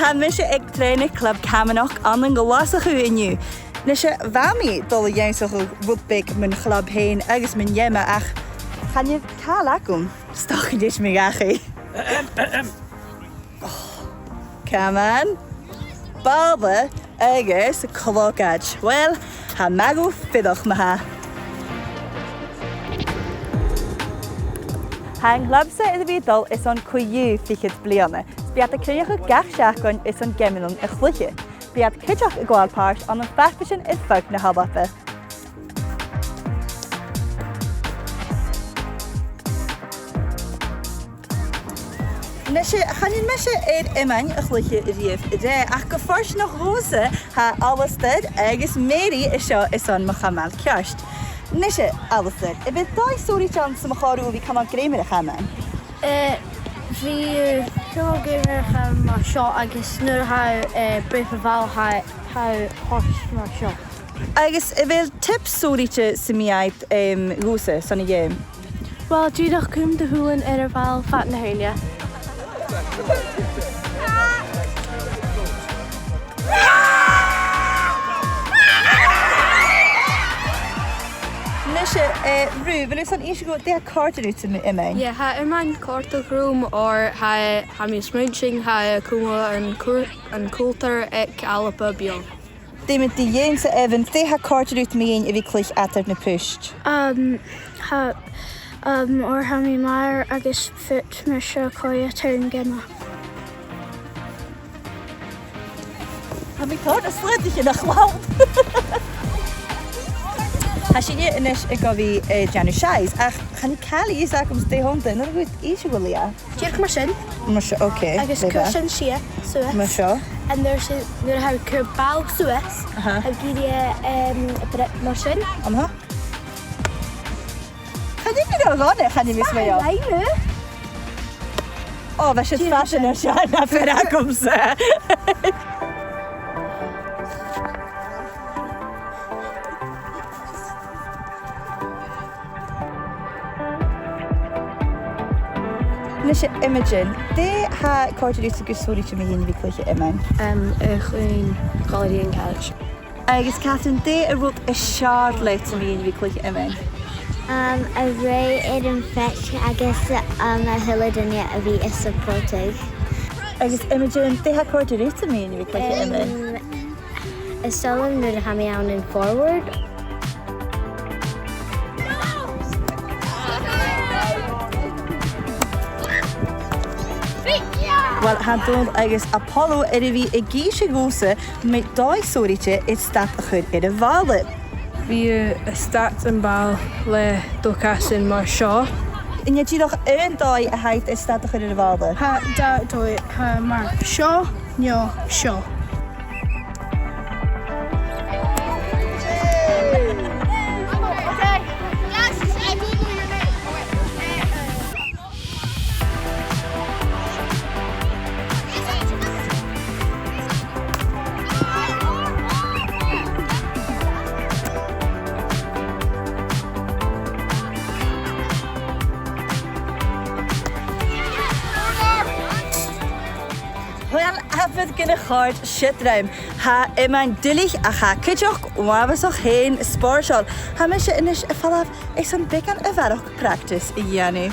Ha mise ag trèanadh club Camanach an Glasgow inniu. Nisha vami dul jensach rugby mijn club heen agus mijn jemme ach gaan je kalakum stach je dit me gachi. Come on. Balbe agus kolokaj. Well, ha magu fidach maha. Hang labse in de bidal is on Cuir fichit blianne. Spiat de kreege gachshagon is on geminon a chluche. Spiat kitchach a gwalpars on een fachvision in Faic na habappe. Nisje gaan je mesje iman a chluche rief de ach gefors nog rose ha alles dit agus Mary is on machamal kjast. Nisje alles dit. Ik ben dai sorry chance macharu wie kan gremer gaan. Fi gamer gaan maar shot agus nur ha brief val ha hos maar shot. Agus wil tips sorrytje semiait rose sonne game. Wel, dwi nog kum de hoelen val fat na heunia. Nisje Ru, wil je zo'n eerste goed de kaarten uit in mij? Ja, ha in mijn kartelgroom or ha mi smooching ha còmhla en coulter ek ALBA bion. Die met die jense even de ha kaarten uit mij in wie klich achter ne pusht. Or ha mi maar agus fit me seo coia turn gemma. Ha mi kaart een sleutje nog wel. Als je hier ineens ik ga wie Janu Shais, ach gaan die kali is ook om te honden, dan goed is wel ja. Check maar zin. Maar zo oké. Agus cushion sia, so. Maar zo. En er ha kerbal so is. Ha gidie bret maar zin. Aha. Ga je niet nog gaan? Ga je mis met jou? Oh, was je het fashion als je naar verder komt ze. Nisje Imogen, de ha kaarten uit de gestorite me heen wikkelijke Immen. Een quality in couch. Agus Catherine, de wrote a shard letter to me heen wikkelijke Immen. A ray in Faic agus a Hillidinia a bhí is supportive. Agus Imogen, de ha kaarten uit to me heen wikkelijke Immen. Is stolen nu ha me aan in forward. Wel, han doon agus Apollo wie a geisha goose met dai sorrytje it staat a chud in de vale. Wie staat een bal le dokas in maar shaw. En je ziet nog een dai a heit it staat a chud in de vale. Ha da doi ha maar shaw, no shaw. Wel, heb gonna hard shit ruim. Ha in mijn dillig a ha kitchok, waar we toch heen sportschool. Ha misje in is vanaf is een Bekah a verok practice, Jannie.